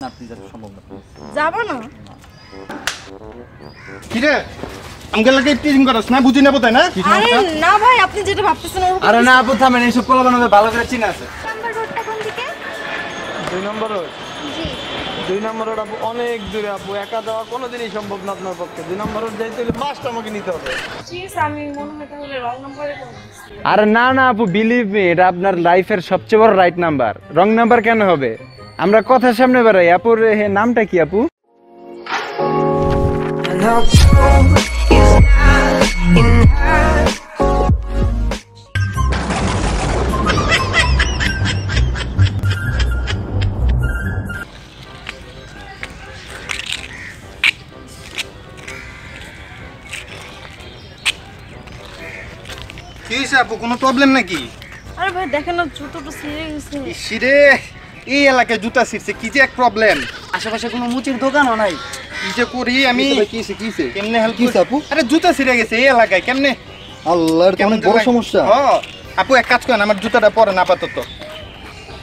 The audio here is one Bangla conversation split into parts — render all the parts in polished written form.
না প্লিজ এটা সম্ভব না। যাব না। কি রে আমকে লাগে টিচিং করছ না বুঝি না তাই না? আরে না ভাই আপনি যেটা ভাবতেছেন ওরকম। আরে না আপু থামেন, এইসব পোলা বানাবে ভালো করে চিনা আছে। নাম্বার রোডটা কোন দিকে? 2 নম্বর রোড। জি 2 নম্বর রোড আপু অনেক দূরে আপু, একা যাওয়া কোনোদিনই সম্ভব না আপনার পক্ষে। 2 নম্বর রোড যাইতে হলে বাসটা আমাকে নিতে হবে। প্লিজ আমি মনে হয় তাহলে রং নাম্বারে বলছি। আরে না না আপু, বিলিভ মি, এটা আপনার লাইফের সবচেয়ে বড় রাইট নাম্বার। রং নাম্বার কেন হবে? আমরা কথার সামনে বাড়াই। আপুর নামটা কি আপু? কি হইছে আপু, কোনো প্রবলেম নাকি? আরে ভাই দেখেন না জুতোটা ছিঁড়ে গেছে। ইসিরে এই এলাকায় জুতা ছিঁড়ছে, কি যে এক প্রবলেম। আশেপাশে কোনো মুচির দোকানও নাই। কি যে করি আমি, কিছে কেমনে হেল্প কিছে আপু? আরে জুতা ছিঁড়ে গেছে এই এলাকায় কেমনে? আল্লাহর কেমন বড় সমস্যা। আপু এক কাজ করেন, আমার জুতাটা পরেন আপাতত।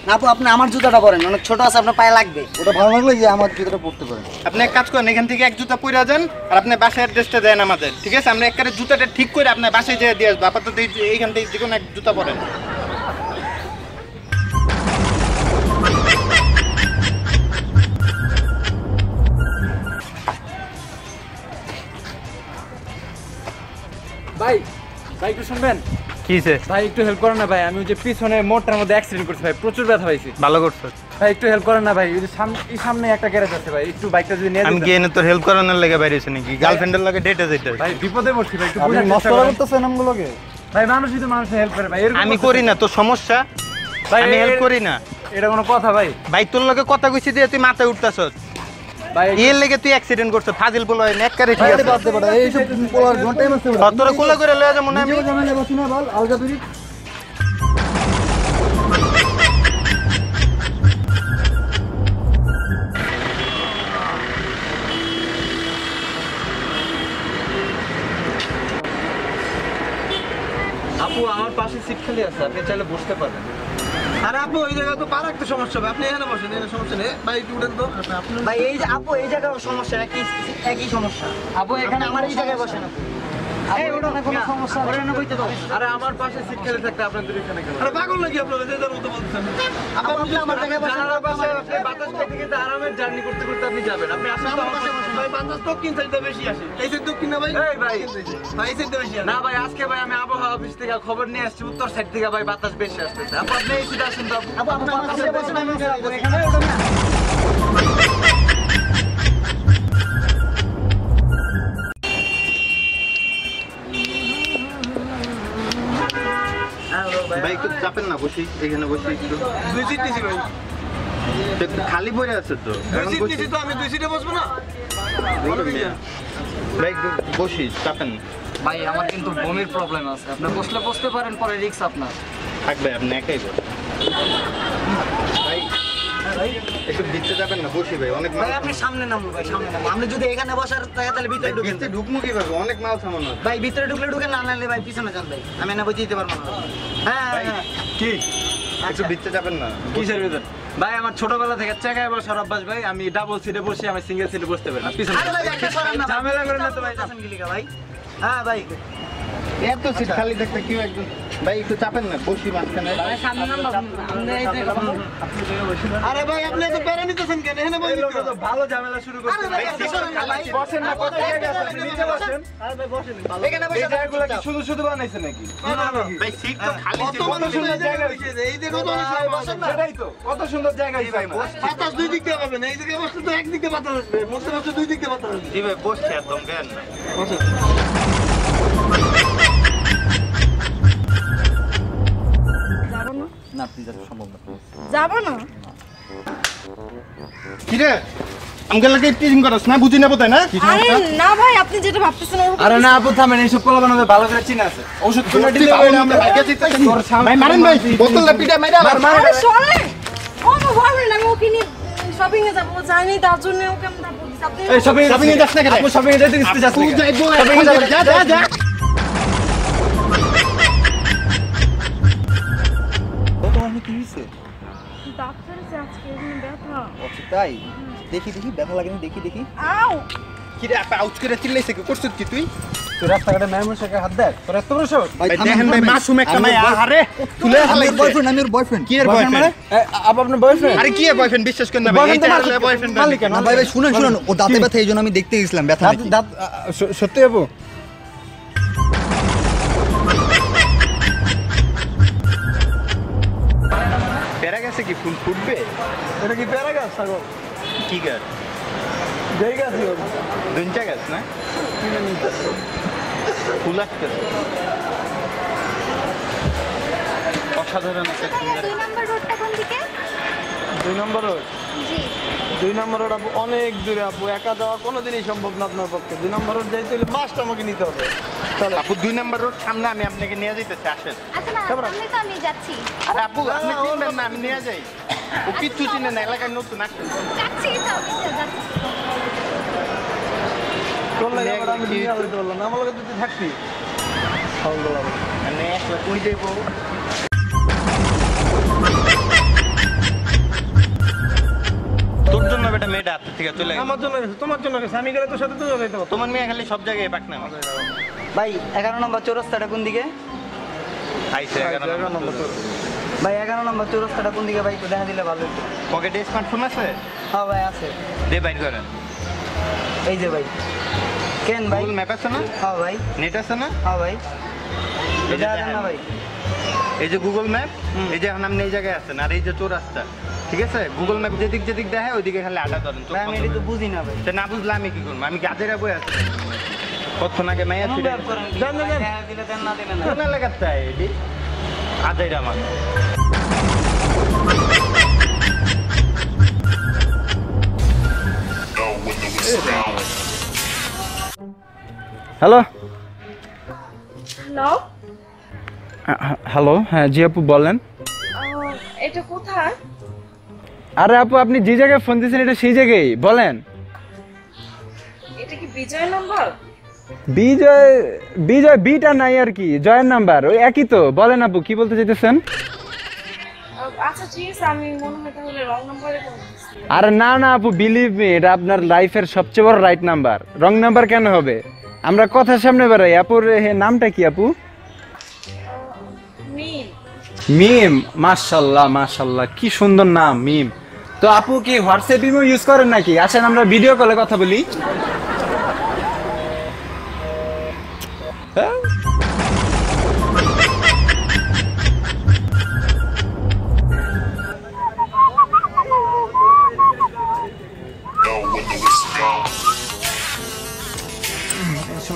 না আপু আপনি আমার জুতাটা পরেন, অনেক ছোট আছে, আপনার পায়ে লাগবে। ওটা ভালো লাগলে যে আমার জুতাটা পরতে পারেন। আপনি এক কাজ করেন, এখান থেকে এক জুতা পরে যান আর আপনি বাসায় অ্যাড্রেসটা দেন আমাদের, ঠিক আছে? আমরা একবারে জুতাটা ঠিক করে আপনার বাসায় যেয়ে দিয়ে আসবো। আপাতত এইখান থেকে যে কোনো এক জুতা পরেন। ভাই ভাই একটু শুনবেন? কিছে ভাই একটু হেল্প করেন না ভাই, আমি ওই যে পিছনে মোড়টার মধ্যে অ্যাক্সিডেন্ট করছি ভাই, প্রচুর ব্যথা পাইছি। ভালো করছো। ভাই একটু হেল্প করেন না ভাই, ওই যে সামনে একটা গ্যারেজ আছে ভাই, একটু বাইকটা যদি নিয়ে আমি যেতেন। গিয়ে এনে তোর হেল্প করানোর লেগে বাইরেছি নাকি? গার্লফ্রেন্ডের লগে ডেটে যেতে? ভাই বিপদে পড়ছি ভাই, একটু আপনি বুঝার চেষ্টা মস্করা করেন। করতেছেন আমগুলোকে? ভাই মানুষই তো মানুষের হেল্প করে ভাই, এরকম আমি করতেছেন। করি না, তোর সমস্যা? ভাই আমি হেল্প করি না? এটা কোনো কথা ভাই? ভাই তোর লগে কথা কইছি দিয়ে তুই মাথায় উঠতাছস। ভাই এর লেগে তুই অ্যাক্সিডেন্ট করছ, ফাজিল বল হয় নেককারে, ঠিক ভাই আছে? বাদ দে বড়, এই সব পোলার ঘন্টায় মারতে বড়। তোর কোলা করে লয়ে যাবো না আমি? নিজেও জামাইলে বসি না বল, আলগা তুই। আপু আমার পাশে সিট খালি আছে, আপনি চাইলে বসতে পারেন। আরে আপু এই জায়গা তো পার একটা সমস্যা হবে, আপনি এখানে বসেন, এখানে সমস্যা নেই। ভাই একটু উঠেন তো। ভাই এই যে আপু এই জায়গায় সমস্যা একই সমস্যা। আপু এখানে আমার এই জায়গায় বসেন। এই ওটা না কোনো সমস্যা, ওটা না কইতে দাও। আরে আমার পাশে সিট খালি থাকতে আপনার দুই এখানে কেন? আরে পাগল নাকি আপনারা, যে যার মতো বলছেন? আপনি আমার জায়গায় বসেন। জানালার পাশে আপনি বাতাস পেতে কিন্তু আরামের জার্নি করতে করতে আপনি যাবেন। আপনি আসলে তো আমার পাশে বসেন। ভাই বাতাস দক্ষিণ সাইডে বেশি আসে। এই সাইড দক্ষিণ না ভাই? এই ভাই। ভাই এই সাইডে বেশি আসে। না ভাই আজকে ভাই আমি আবহাওয়া অফিস থেকে খবর নিয়ে আসছি, উত্তর সাইড থেকে ভাই বাতাস বেশি আসতেছে। আপনি এই সিটে আসেন তো। আপু আপনি আমার পাশে বসেন, আমি এখানে ওটা না। ভাই একটু চাপেন না, বসি এখানে, বসি একটু। 2 সিট নিছি ভাই। একটু খালি পড়ে আছে তো। 2 সিট নিছি তো, আমি 2 সিটে বসবো না? ভাই একটু বসি, চাপেন না। ভাই আমার কিন্তু বমির প্রবলেম আছে, আপনি বসতে পারেন, পরে রিস্ক আপনার। থাকবে আপনি একাই বসেন। ভাই একটু ভিতরে যাবেন না, বসি ভাই, অনেক মাল। ভাই আপনি সামনে নামুন, ভাই সামনে নামুন। আপনি যদি এখানে বসার থাকে তাহলে ভিতরে ঢুকেন। ভিতরে ঢুকমু কিভাবে? অনেক মাল সামান আছে। ভাই ভিতরে ঢুকলে ঢুকেন, না নাহলে ভাই পিছনে যান ভাই, আমি এনে বসে দিতে পারবো না। হ্যাঁ ভাই হ্যাঁ কি একটু ভিতরে যাবেন না? কিসের ভিতর? ভাই আমার ছোটবেলা থেকে চাকায় বসার অভ্যাস ভাই, আমি ডাবল সিটে বসে আমি সিঙ্গেল সিটে বসতে পারি না, পিছনে। আরে ভাই একটা সরান না, ঝামেলা করেন না তো ভাই। বলতেছেন কি লিগা ভাই? হ্যাঁ ভাই এত সিট খালি থাকতে কি একজন? ভাই একটু চাপেন না, বসি মাঝখানে। সামনে নাম আরে ভাই আপনি তো পেরে নিতেছেন কেন? এখানে বসে এই লোকটা তো ভালো ঝামেলা শুরু করছে ভাই। বসেন না, কত জায়গা আছে, আপনি নিচে বসেন। আরে ভাই বসেন। এখানে এই বসে জায়গাগুলো কি শুধু শুধু বানাইছে নাকি? ভাই সিট তো খালি কত মানুষ সুন্দর জায়গা হইছে, এই দেখো তো অনেক সময় বসেন না। সেটাই তো, কত সুন্দর জায়গা হইছে আমার। বাতাস 2 দিক দিয়ে পাবেন, এই দিকে বসলে তো এক দিক দিয়ে বাতাস আসবে, বসতে বসতে 2 দিক দিয়ে বাতাস আসবে। জি ভাই বসছি, একদম কেন না। যাব না। না প্লিজ এটা সম্ভব না। যাব না। কি রে আমকে লাগে টিচিং করছ না বুঝি না তাই না? আরে না ভাই আপনি যেটা ভাবতেছেন ওরকম। আরে না আপু থামেন, এইসব পোলা বানাবে ভালো করে চিনা আছে। ওষুধ কিনে দিলে আমরা ভাগ্য জিততেছি। ভাই মারেন ভাই, বোতলটা পিটা মাইরা আরে সরে। ও ভাবলেন আমি ওকে নিয়ে শপিং এ যাবো, যাইনি তার জন্য ওকে আমি তারপর দিছি। আপনি এই শপিং শপিং এ যাস না কেন? আপু শপিং এ যাইতে দিতে যাচ্ছে। তুই যাইবো, যা যা যা। তোমার কি হইছে? ডাক্তার আছে আজকে এখানে ব্যথা। তাই দেখি দেখি ব্যথা লাগেনি, দেখি দেখি। আউ কি রে আপা আউট করে চিল্লাইছে কি করছিস কি তুই? তুই রাস্তাঘাটে মেয়ের সাথে হাত দেখ, তোর এত বড় সাহস? ভাই দেখেন ভাই মাসুম একটা মাই আরে তুলে হালাইছে। বয়ফ্রেন্ড, আমি ওর বয়ফ্রেন্ড। কি এর বয়ফ্রেন্ড? আপু আপনার বয়ফ্রেন্ড? আরে কি এর বয়ফ্রেন্ড? বিশ্বাস করেন না ভাই, এইটা হলো বয়ফ্রেন্ড মালিক কেন? না ভাই ভাই শুনুন শুনুন, ও দাঁতে ব্যথা, এই জন্য আমি দেখতে গেছিলাম ব্যথা নাকি। দাঁত সত্যি আপু? পেরা গেছে কি ফুল ফুটবে? এটা কি পেয়ারা গাছ ছাগল? কি গাছ? যেই গাছই হোক, দুঞ্চা গাছ না? কিনে নিতে। ফুল আসতেছে। অসাধারণ একটা সুন্দর। 2 নম্বর রোডটা কোন দিকে? 2 নম্বর রোড? জি। 2 নম্বর রোড আপু অনেক দূরে আপু, একা যাওয়া কোনোদিনই সম্ভব না আপনার পক্ষে। 2 নম্বর রোড যাইতে হলে বাসটা আমাকে নিতে হবে। চলো আপু 2 নম্বর রোড সামনে, আমি আপনাকে নিয়ে যাইতেছি, আসেন। আচ্ছা না, সামনে তো আমি যাচ্ছি। আরে আপু আপনি চিনবেন না, আমি নিয়ে যাই। ও কিচ্ছু চিনে না, এলাকায় নতুন আসেন। যাচ্ছি তো, আমি যাচ্ছি। তোর লাগে আবার আমি নিয়ে যেতে বললাম না, আমার লগে তুই থাকতি। মানে একলা কই যাইবো? তোর জন্য বেটা মেয়েটা হাত থেকে চলে গেল। আমার জন্য গেছে, তোমার জন্য গেছে, আমি গেলে তোর সাথে তুই যাইতে পারতো। তোমার মেয়ে খালি সব জায়গায় পাক না। ভাই 11 নম্বর চৌরাস্তাটা কোন দিকে? আইছে 11 নম্বর। ভাই 11 নম্বর চৌরাস্তাটা কোন দিকে ভাই, একটু দেখা দিলে ভালো হতো। পকেটে স্মার্টফোন আছে? হ্যাঁ ভাই আছে, দে বাইর করেন। এই যে ভাই। কেন ভাই? গুগল ম্যাপ আছে না? হ্যাঁ ভাই, নেট আছে না? হ্যাঁ ভাই। এটা দেন না ভাই। এই যে গুগল ম্যাপ, এই যে এখন আপনি এই জায়গায় আছেন, আর এই যে চৌরাস্তা, ঠিক আছে? গুগল ম্যাপ যেদিক যেদিক দেখে ওইদিকে খালি আটা ধরেন। ভাই আমি এটা তো বুঝি না ভাই। সে না বুঝলে আমি কি করবো? আমি গাজেরা বই আছি কতক্ষণ আগে মাইয়া ছিল। অনুভব করেন কি? দেন, দেন, দেন। দেখা দিলে দেন, না দিলে না। কোন এলাকার তাই এটি? আজাইরা আমার হ্যালো হ্যালো, হ্যালো, হ্যাঁ জি আপু বলেন। এটা কোথায়? আরে আপু আপনি যে জায়গায় ফোন দিয়েছেন এটা সেই জায়গায়, বলেন। এটা কি বিজয় নাম্বার? বিজয় বিজয় বিটা নাই আর কি, জয়ের নাম্বার ওই একই তো। বলেন আপু কি বলতে চাইতেছেন? আচ্ছা ঠিক আছে, আমি মনে হয় তাহলে রং নাম্বারে ফোন দিচ্ছি। আরে না না আপু, বিলিভ মি, এটা আপনার লাইফের সবচেয়ে বড় রাইট নাম্বার। রং নাম্বার কেন হবে? আমরা কথার সামনে বেড়াই। আপুর নামটা কি আপু? মিম। মিম, মাশাল্লাহ মাশাল্লাহ, কি সুন্দর নাম মিম। তো আপু কি হোয়াটসঅ্যাপ ইমো ইউজ করেন নাকি? আসেন আমরা ভিডিও কলে কথা বলি। হ্যাঁ?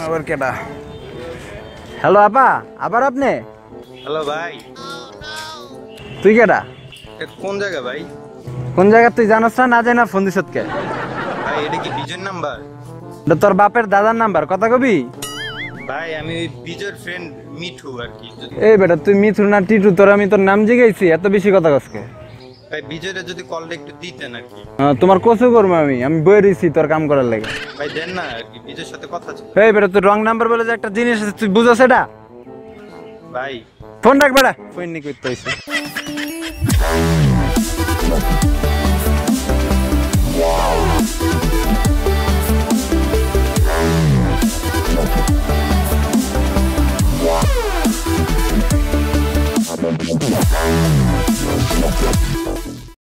আবার কেডা? হ্যালো আপা, আবার আপনি? হ্যালো ভাই, তুই কেডা? এটা কোন জায়গা ভাই? কোন জায়গা তুই জানাস না? না জানা ফোন দিছত কে? ভাই এটা কি বিজয়ের নাম্বার? এটা তোর বাপের দাদার নাম্বার, কথা কবি? ভাই আমি ওই বিজয়ের ফ্রেন্ড মিঠু আর কি। এই বেটা তুই মিথু না টিটু, তোর আমি তোর নাম জিগাইছি, এত বেশি কথা কসকে? ভাই বিজয়ের যদি কলটা একটু দিতেন আর কি। তোমার কচু করবো আমি বই রইছি তোর কাম করার লাগে। ভাই দেন না আর কি, বিজয়ের সাথে কথা ছিল। এই বেটা তুই রং নাম্বার বলে যে একটা জিনিস আছে, তুই বুঝছ এটা? ভাই ফোন রাখ বেটা, ফোন নি করতে হইছে।